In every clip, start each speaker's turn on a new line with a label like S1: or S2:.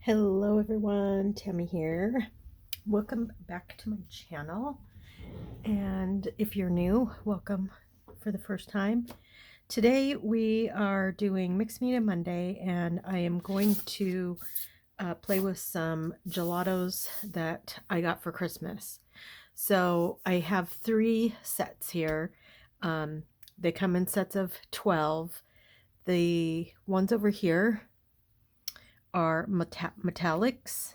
S1: Hello everyone, Tammy here. Welcome back to my channel. And if you're new, welcome for the first time. Today we are doing Mixed Media Monday, and I am going to play with some gelatos that I got for Christmas. So I have 3 sets here. They come in sets of 12. The ones over here are metallics.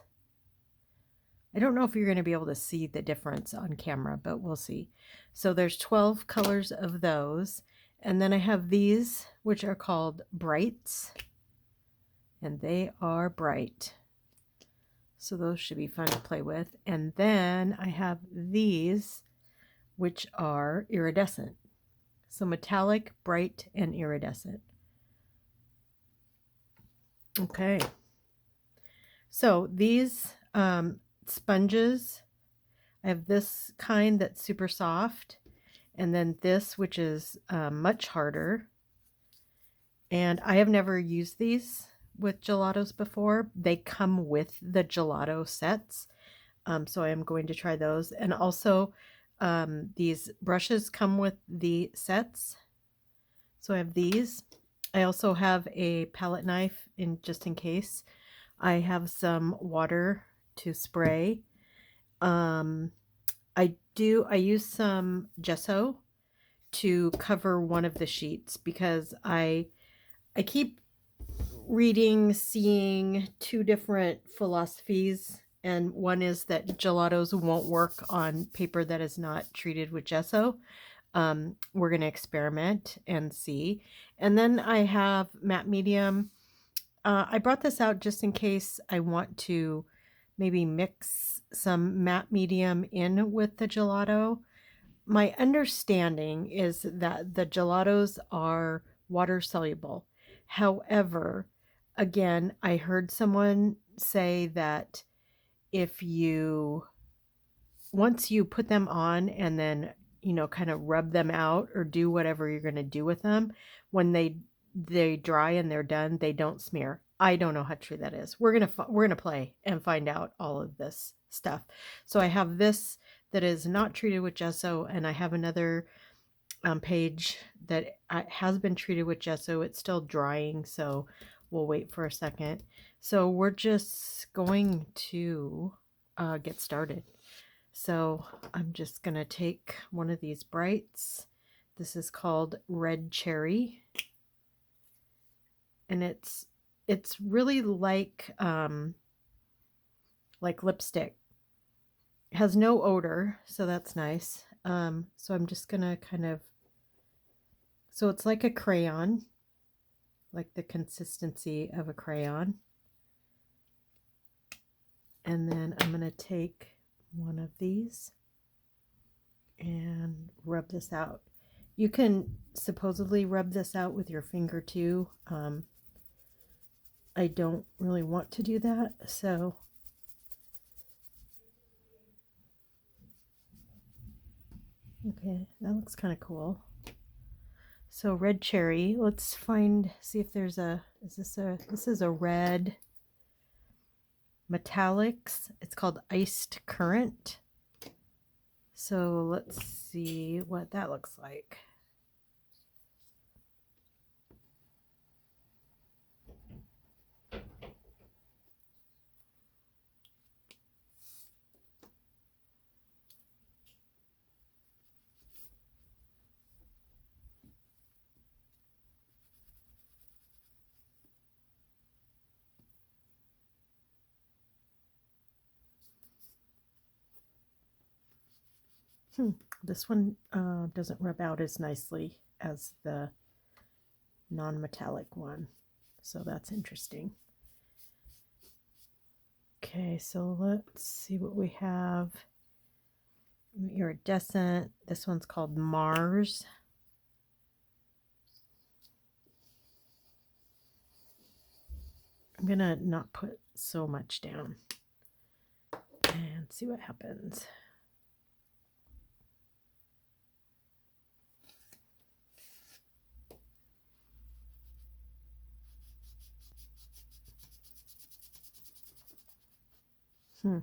S1: I don't know if you're going to be able to see the difference on camera, but we'll see. So there's 12 colors of those. And then I have these, which are called brights. And they are bright. So those should be fun to play with. And then I have these, which are iridescent. So metallic, bright, and iridescent. Okay. So these sponges, I have this kind that's super soft, and then this, which is much harder. And I have never used these with gelatos before. They come with the gelato sets, so I am going to try those. And also, these brushes come with the sets, so I have these. I also have a palette knife just in case. I have some water to spray. I use some gesso to cover one of the sheets because I keep reading, seeing 2 different philosophies, and one is that gelatos won't work on paper that is not treated with gesso. We're going to experiment and see. And then I have matte medium. I brought this out just in case I want to maybe mix some matte medium in with the gelato. My understanding is that the gelatos are water soluble. However, again, I heard someone say that if you once you put them on and then, kind of rub them out or do whatever you're going to do with them, when they dry and they're done, they don't smear. I don't know how true that is. We're going to play and find out all of this stuff. So I have this that is not treated with gesso, and I have another page that has been treated with gesso. It's still drying, so we'll wait for a second. So we're just going to get started. So I'm just going to take one of these brights. This is called Red Cherry. And it's really like lipstick. It has no odor, so that's nice. So I'm just going to so it's like a crayon, like the consistency of a crayon. And then I'm going to take one of these and rub this out. You can supposedly rub this out with your finger too. I don't really want to do that, so okay, that looks kind of cool. So red cherry, let's see if there's this is a red metallics. It's called Iced Current. So let's see what that looks like. This one doesn't rub out as nicely as the non-metallic one, so that's interesting. Okay, so let's see what we have. Iridescent. This one's called Mars. I'm gonna not put so much down and see what happens. Hmm.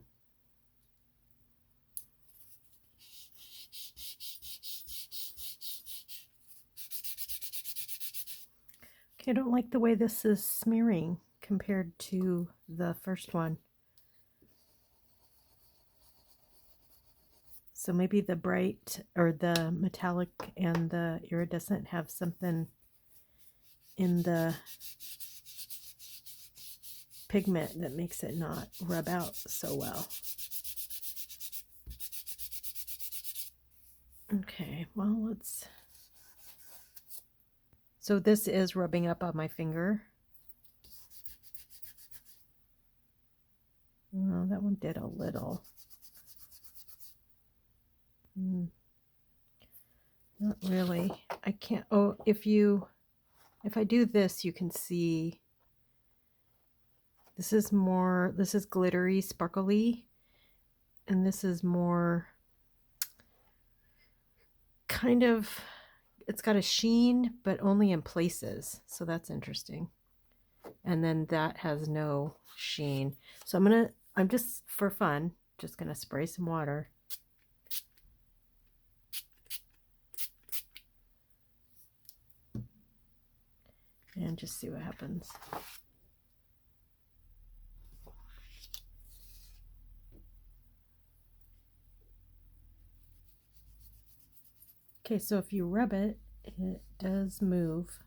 S1: Okay, I don't like the way this is smearing compared to the first one. So maybe the bright or the metallic and the iridescent have something in the pigment that makes it not rub out so well. Okay, well, let's... So this is rubbing up on my finger. Oh, that one did a little. Not really. I can't... Oh, if I do this, you can see this is glittery, sparkly, and this is more kind of, it's got a sheen, but only in places. So that's interesting. And then that has no sheen. So I'm just for fun, just gonna spray some water. And just see what happens. Okay, so if you rub it, it does move.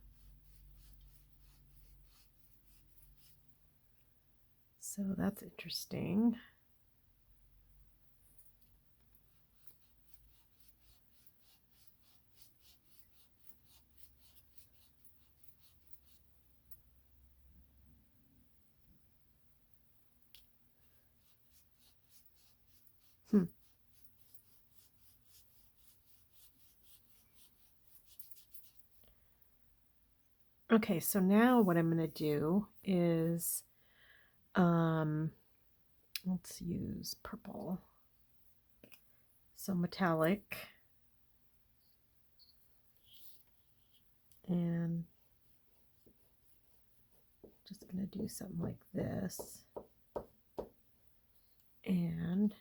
S1: So that's interesting. Okay, so now what I'm going to do is, let's use purple. So metallic. And just going to do something like this. And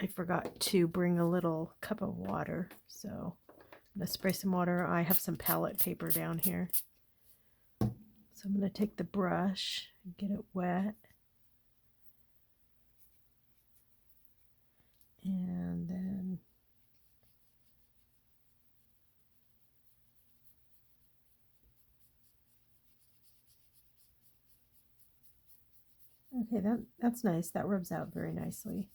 S1: I forgot to bring a little cup of water. So I'm going to spray some water. I have some palette paper down here. So I'm going to take the brush and get it wet. And then okay, that's nice. That rubs out very nicely.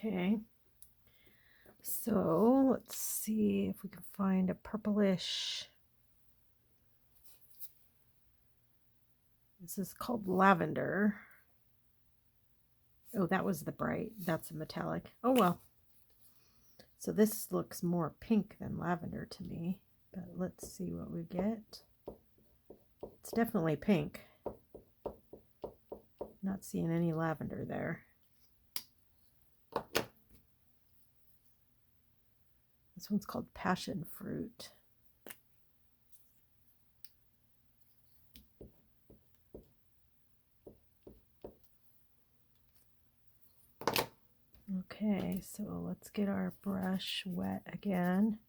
S1: Okay. So let's see if we can find a purplish. This is called lavender. Oh, that was the bright. That's a metallic. Oh, well. So this looks more pink than lavender to me. But let's see what we get. It's definitely pink. Not seeing any lavender there. This one's called passion fruit. Okay, so let's get our brush wet again.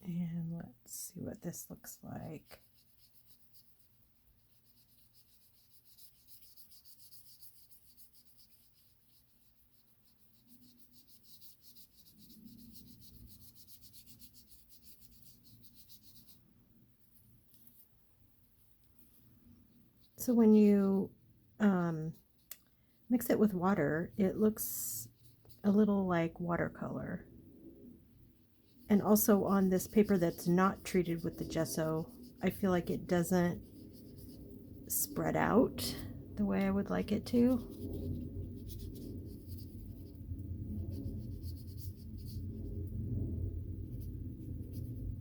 S1: And let's see what this looks like. So when you mix it with water, it looks a little like watercolor. And also on this paper that's not treated with the gesso, I feel like it doesn't spread out the way I would like it to.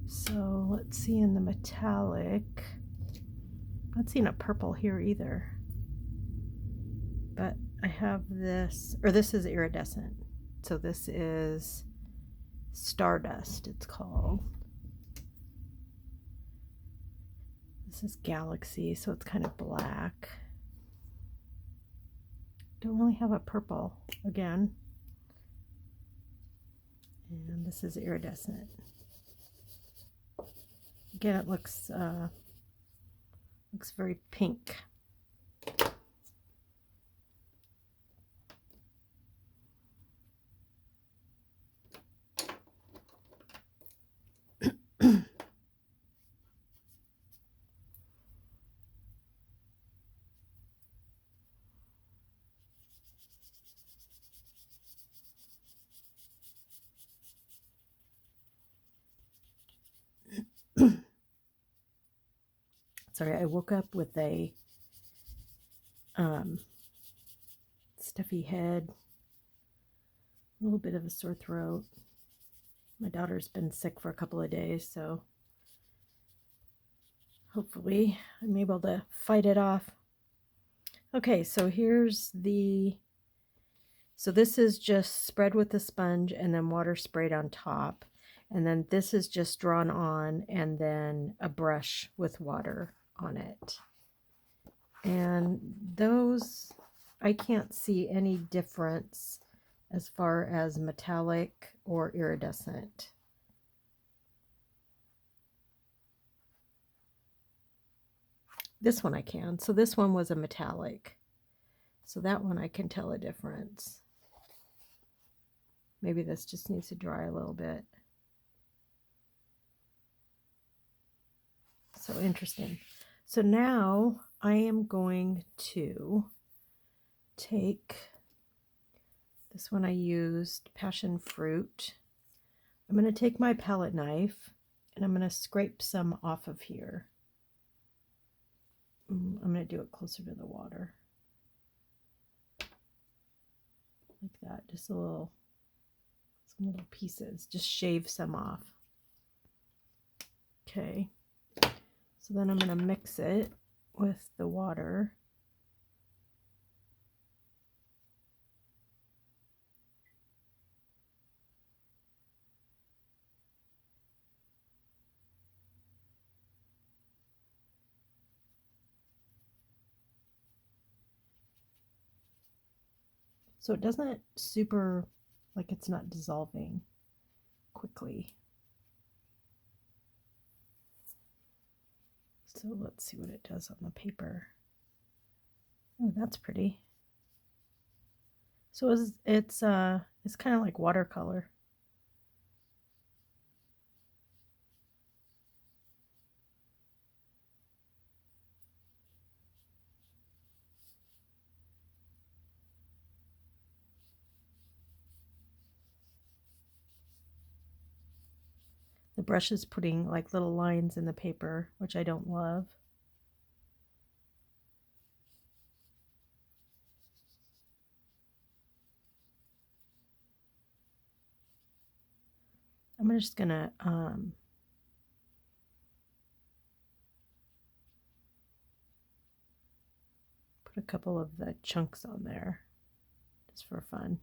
S1: So let's see in the metallic. Not seeing a purple here either. But I have this, or this is iridescent. So this is Stardust, it's called. This is Galaxy, so it's kind of black. Don't really have a purple again. And this is iridescent. Again, it looks very pink. Sorry, I woke up with a stuffy head, a little bit of a sore throat. My daughter's been sick for a couple of days, so hopefully I'm able to fight it off. Okay, so here's so this is just spread with the sponge and then water sprayed on top. And then this is just drawn on and then a brush with water on it. And those, I can't see any difference as far as metallic or iridescent. This one I can. So this one was a metallic. So that one I can tell a difference. Maybe this just needs to dry a little bit. So interesting. So now I am going to take this one I used, passion fruit. I'm going to take my palette knife and I'm going to scrape some off of here. I'm going to do it closer to the water. Like that, just some little pieces, just shave some off. Okay. So then I'm going to mix it with the water. So it doesn't super, like it's not dissolving quickly. So let's see what it does on the paper. Oh, that's pretty. So it's kind of like watercolor. The brush is putting like little lines in the paper, which I don't love. I'm just gonna put a couple of the chunks on there just for fun.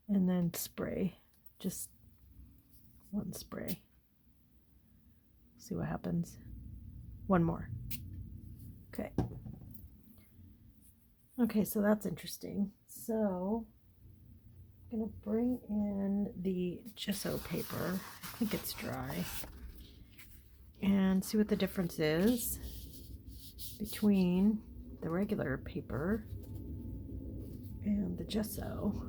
S1: And then spray, just one spray. See what happens. One more. Okay. Okay, so that's interesting. So I'm gonna bring in the gesso paper. I think it's dry. And see what the difference is between the regular paper and the gesso.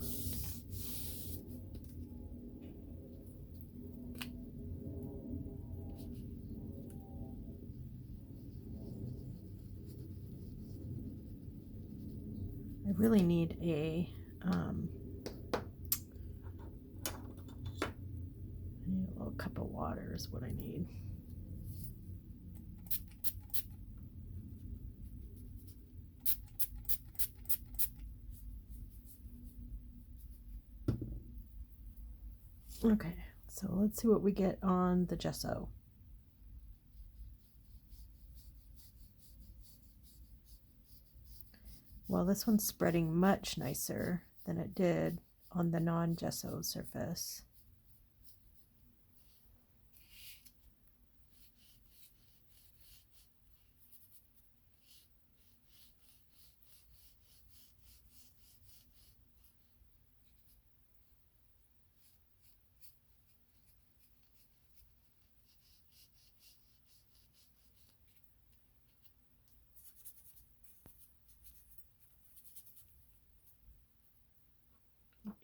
S1: I really need a little cup of water is what I need. Okay, so let's see what we get on the gesso. Well, this one's spreading much nicer than it did on the non-gesso surface.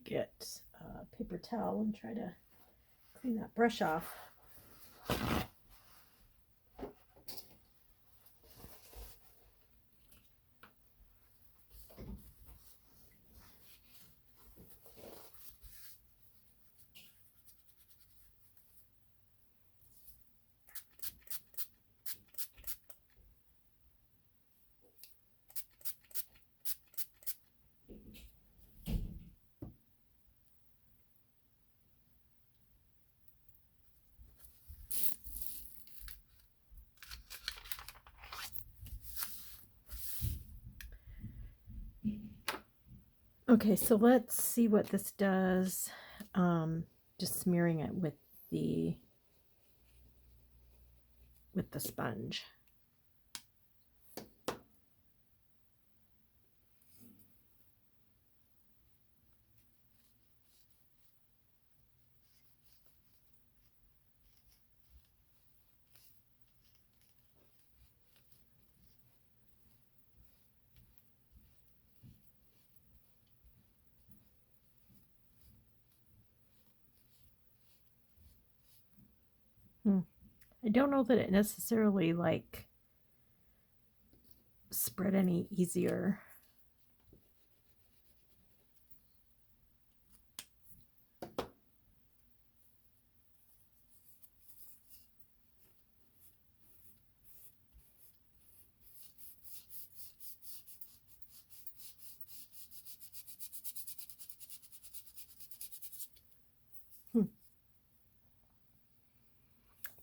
S1: Get a paper towel and try to clean that brush off. Okay, so let's see what this does. Just smearing it with the sponge. I don't know that it necessarily like spread any easier.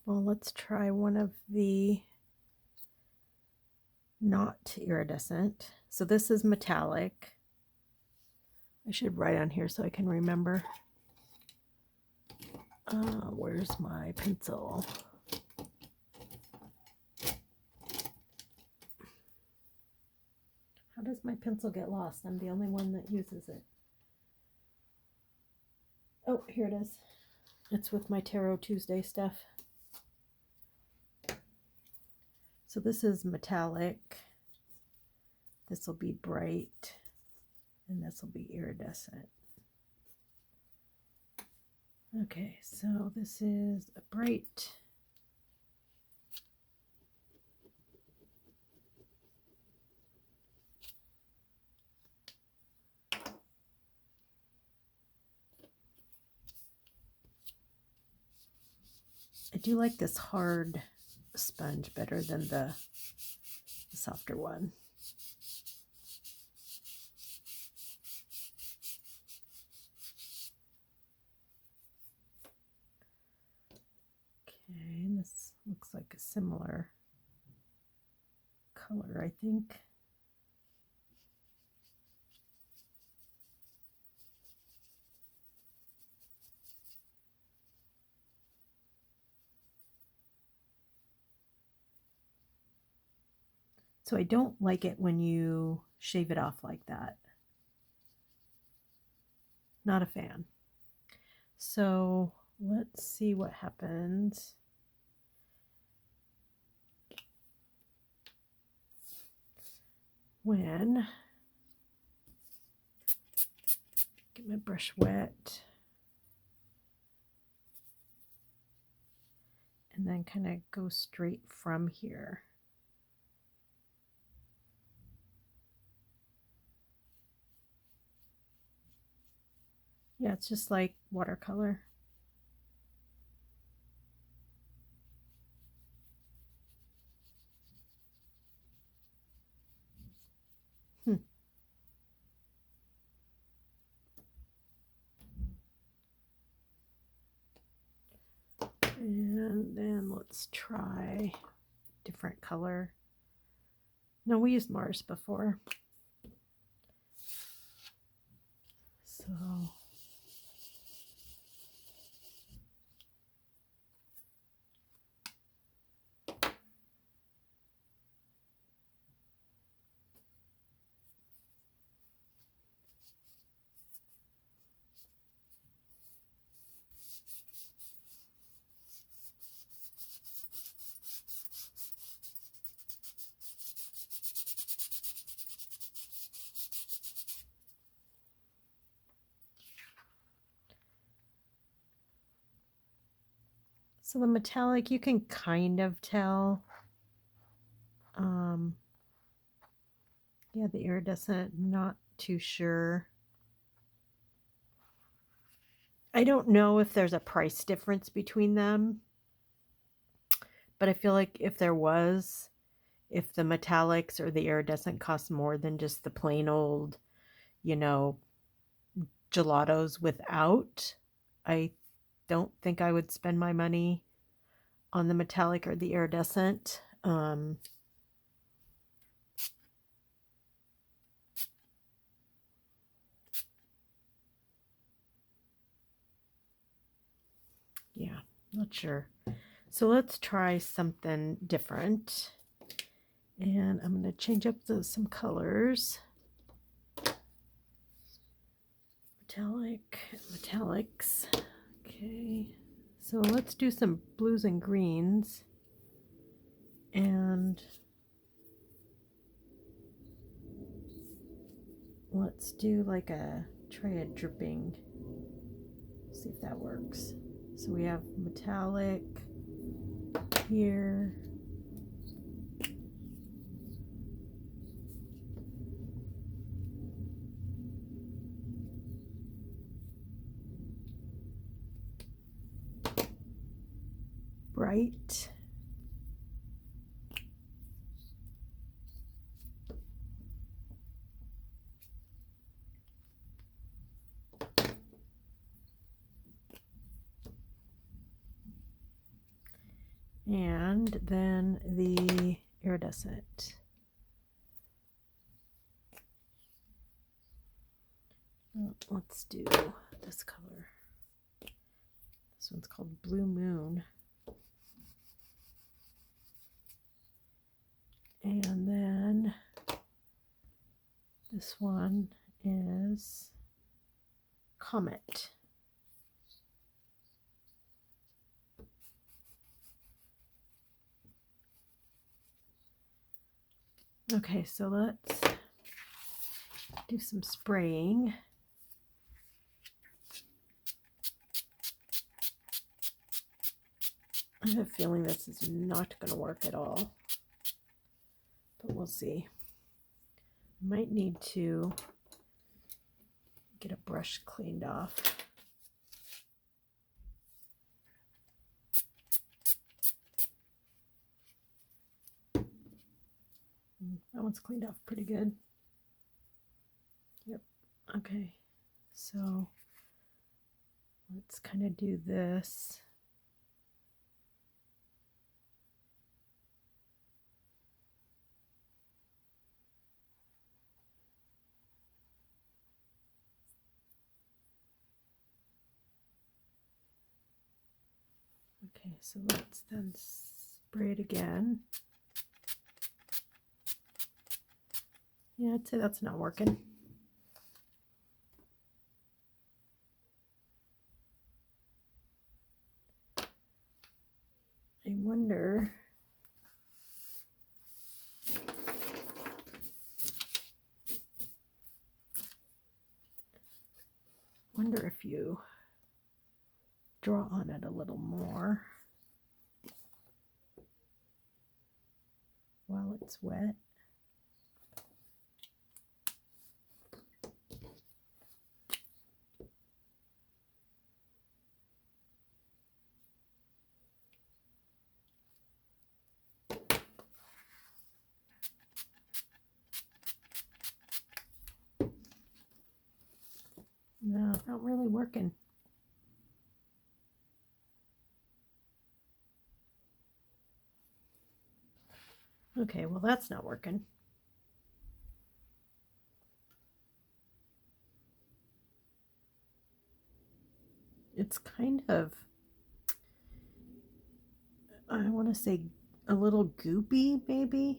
S1: Well, let's try one of the not iridescent. So this is metallic. I should write on here so I can remember. Where's my pencil? How does my pencil get lost? I'm the only one that uses it. Oh, here it is. It's with my Tarot Tuesday stuff. So this is metallic. This will be bright. And this will be iridescent. Okay, so this is a bright. I do like this hard sponge better than the softer one. Okay, and this looks like a similar color, I think. So I don't like it when you shave it off like that. Not a fan. So let's see what happens. When get my brush wet and then kind of go straight from here. Yeah, it's just like watercolor. And then let's try different color. No, we used Mars before. So the metallic, you can kind of tell. Yeah, the iridescent, not too sure. I don't know if there's a price difference between them, but I feel like if there was, if the metallics or the iridescent cost more than just the plain old, you know, gelatos without, I don't think I would spend my money on the metallic or the iridescent. Yeah, not sure. So let's try something different. And I'm going to change up some colors. Metallic, metallics. Okay, so let's do some blues and greens. And let's do like try a dripping. See if that works. So we have metallic here. Bright. And then the iridescent. Let's do this color. This one's called Blue Moon. And then this one is Comet. Okay, so let's do some spraying. I have a feeling this is not going to work at all, but we'll see. I might need to get a brush cleaned off. That one's cleaned off pretty good. Yep. Okay, so let's kind of do this. Okay, so let's then spray it again. Yeah, I'd say that's not working. I wonder if you draw on it a little more while it's wet. No, not really working. Okay, well that's not working. it's kind of, I want to say, a little goopy, maybe.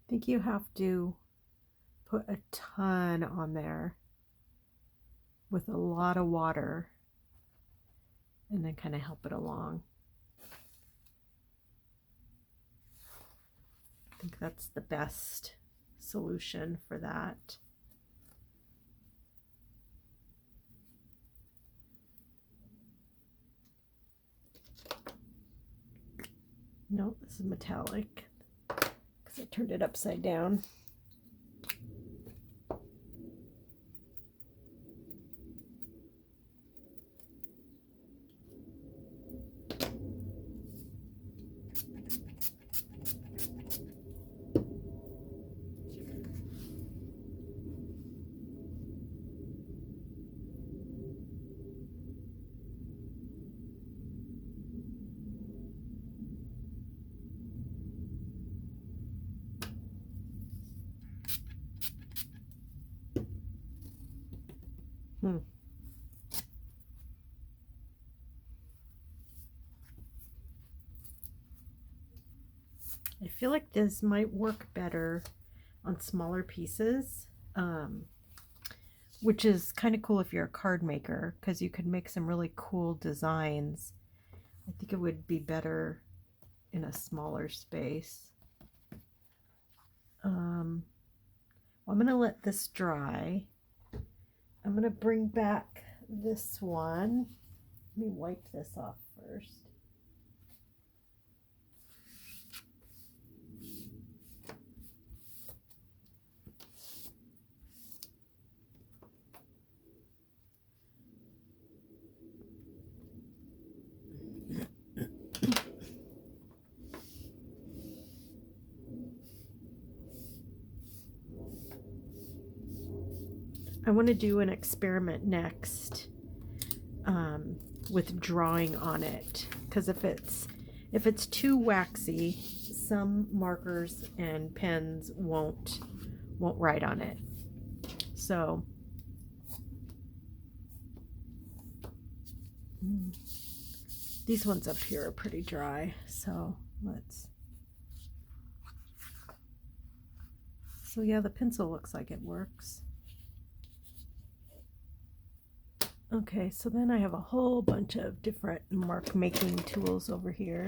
S1: I think you have to put a ton on there with a lot of water and then kind of help it along. I think that's the best solution for that. No, this is metallic because I turned it upside down. I feel like this might work better on smaller pieces, which is kind of cool if you're a card maker because you could make some really cool designs. I think it would be better in a smaller space. Well, I'm going to let this dry. I'm going to bring back this one. Let me wipe this off first. I want to do an experiment next with drawing on it, because if it's too waxy, some markers and pens won't write on it. So these ones up here are pretty dry, so yeah, the pencil looks like it works. Okay, so then I have a whole bunch of different mark making tools over here.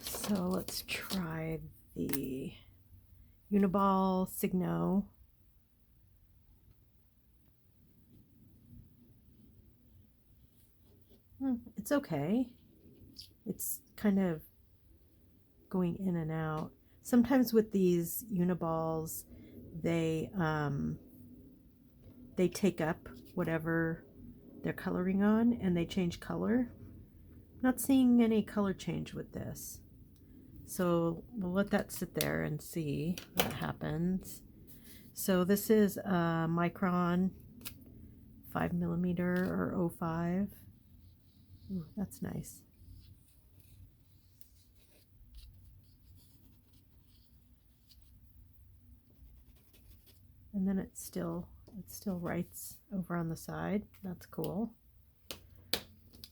S1: So let's try the Uniball Signo. It's okay. It's kind of going in and out. Sometimes with these Uniballs, they take up whatever they're coloring on and they change color. Not seeing any color change with this. So we'll let that sit there and see what happens. So this is a Micron 5mm or 05. Ooh, that's nice. And then it still writes over on the side. That's cool.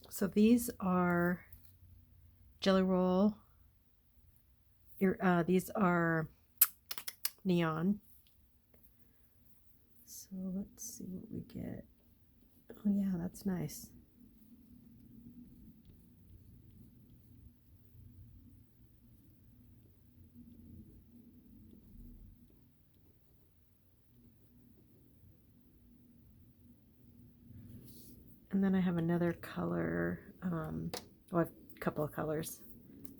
S1: So these are Jelly Roll. These are neon. So let's see what we get. Oh yeah, that's nice. And then I have another color. I have a couple of colors.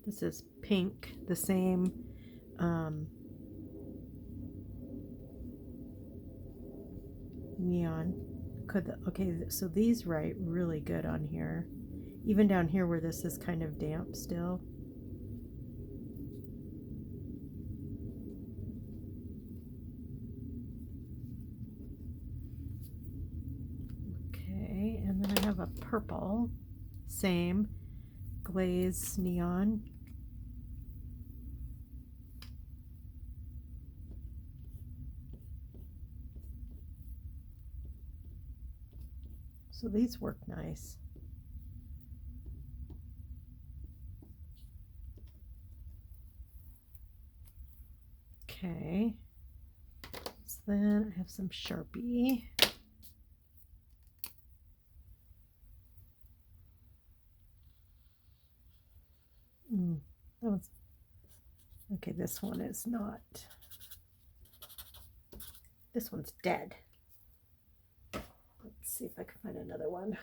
S1: This is pink, the same neon. Okay, so these write really good on here. Even down here where this is kind of damp still. Okay, and then I have a purple, same glaze neon. So these work nice. Okay, so then I have some Sharpie. That was, okay, this one is not. This one's dead. Let's see if I can find another one.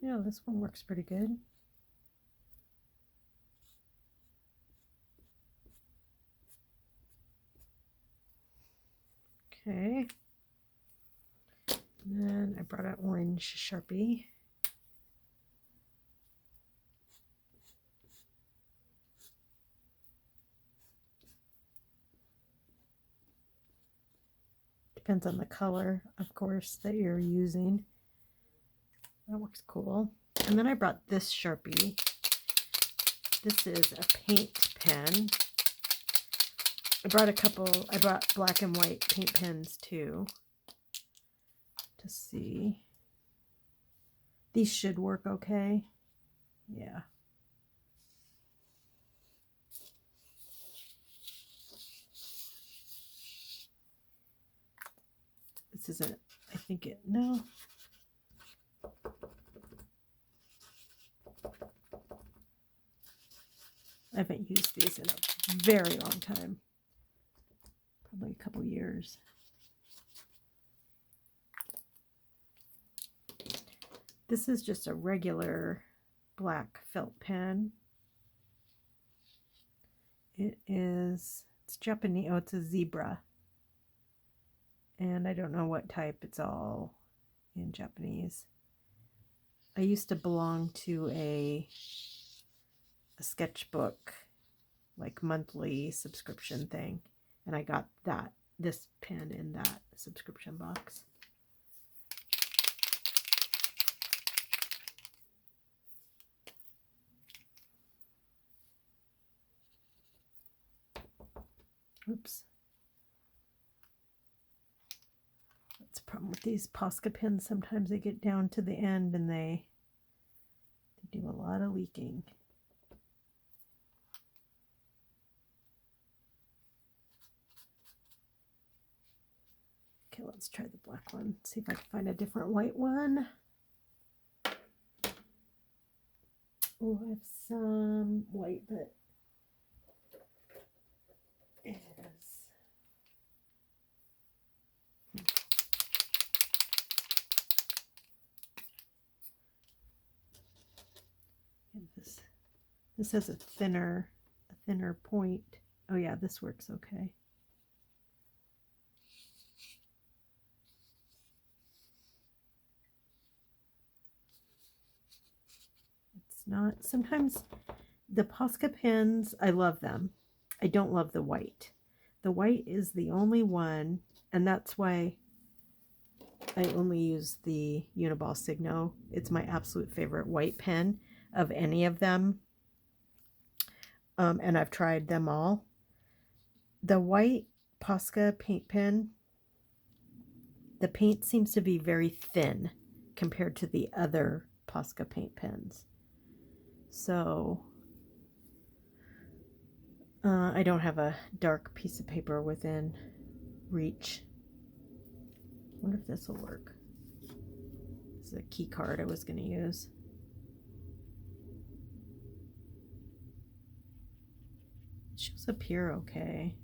S1: Yeah, this one works pretty good. Okay. And then I brought an orange Sharpie. Depends on the color, of course, that you're using. That works cool. And then I brought this Sharpie. This is a paint pen. I brought black and white paint pens too. To see. These should work okay. Yeah. This isn't, I think it, no. I haven't used these in a very long time. Probably a couple years. This is just a regular black felt pen. It's Japanese, oh, it's a zebra. And I don't know what type, it's all in Japanese. I used to belong to a sketchbook, like monthly subscription thing. And I got this pen in that subscription box. Oops. That's the problem with these Posca pens. Sometimes they get down to the end and they do a lot of leaking. Okay, let's try the black one. See if I can find a different white one. Oh, I have some white, but it is. And this has a thinner point. Oh yeah, this works okay. It's not, sometimes the Posca pens, I love them. I don't love the white. The white is the only one, and that's why I only use the Uniball Signo. It's my absolute favorite white pen of any of them. And I've tried them all. The white Posca paint pen, the paint seems to be very thin compared to the other Posca paint pens. So I don't have a dark piece of paper within reach. I wonder if this will work. This is a key card I was going to use. It shows up here okay.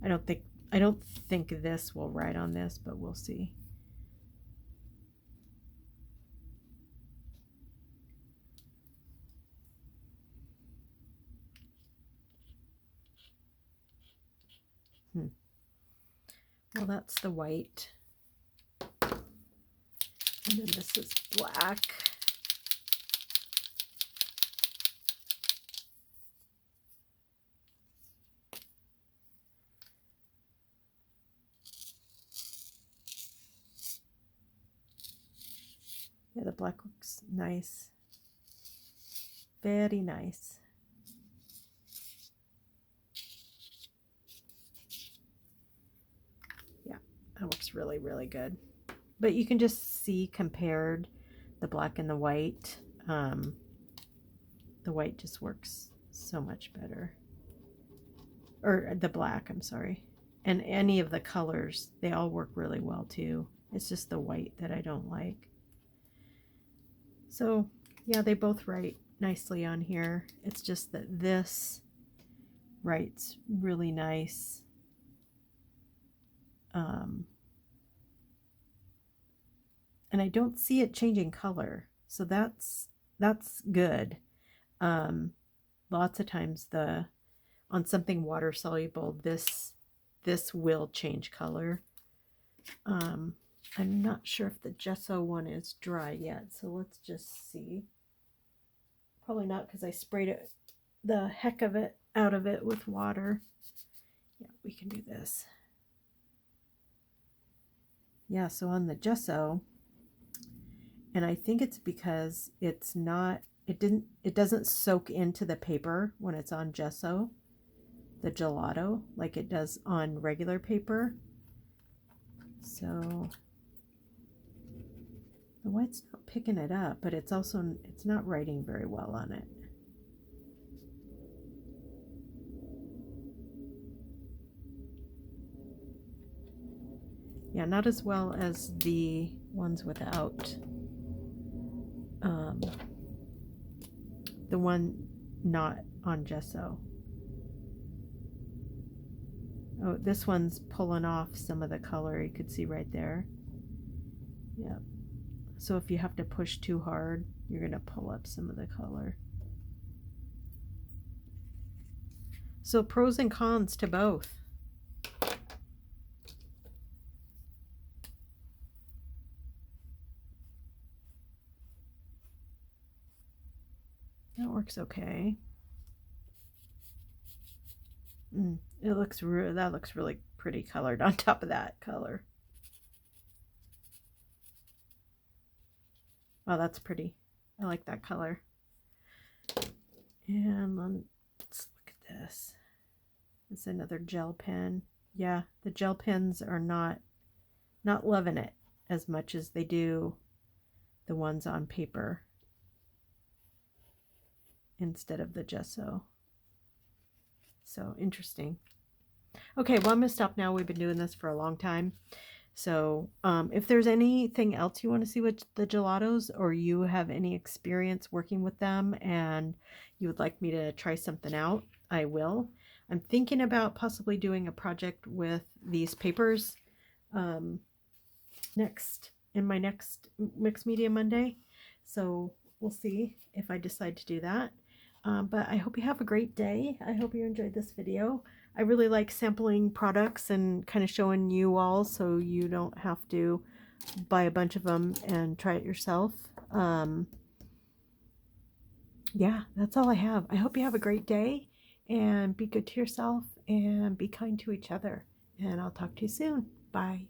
S1: I don't think this will write on this, but we'll see. Well, that's the white. And then this is black. Yeah, the black looks nice. Very nice. Yeah, that looks really, really good. But you can just see compared the black and the white. The white just works so much better. Or the black, I'm sorry. And any of the colors, they all work really well too. It's just the white that I don't like. So yeah, they both write nicely on here. It's just that this writes really nice. And I don't see it changing color, so that's good. Lots of times on something water soluble, this will change color. I'm not sure if the gesso one is dry yet, so let's just see. Probably not, because I sprayed it the heck of it out of it with water. Yeah, we can do this. Yeah, so on the gesso, and I think it's because it doesn't soak into the paper when it's on gesso, the gelato, like it does on regular paper. So the white's not picking it up, but it's not writing very well on it. Yeah, not as well as the ones without. The one not on gesso. Oh, this one's pulling off some of the color. You could see right there. Yeah. So if you have to push too hard, you're going to pull up some of the color. So pros and cons to both. That works okay. That looks really pretty colored on top of that color. Oh, that's pretty. I like that color. And let's look at this. It's another gel pen. Yeah, the gel pens are not loving it as much as they do the ones on paper instead of the gesso. So interesting. Okay, well, I'm going to stop now. We've been doing this for a long time. So if there's anything else you want to see with the gelatos, or you have any experience working with them and you would like me to try something out, I will. I'm thinking about possibly doing a project with these papers in my next Mixed Media Monday. So we'll see if I decide to do that. But I hope you have a great day. I hope you enjoyed this video. I really like sampling products and kind of showing you all so you don't have to buy a bunch of them and try it yourself. Yeah, that's all I have. I hope you have a great day and be good to yourself and be kind to each other. And I'll talk to you soon. Bye.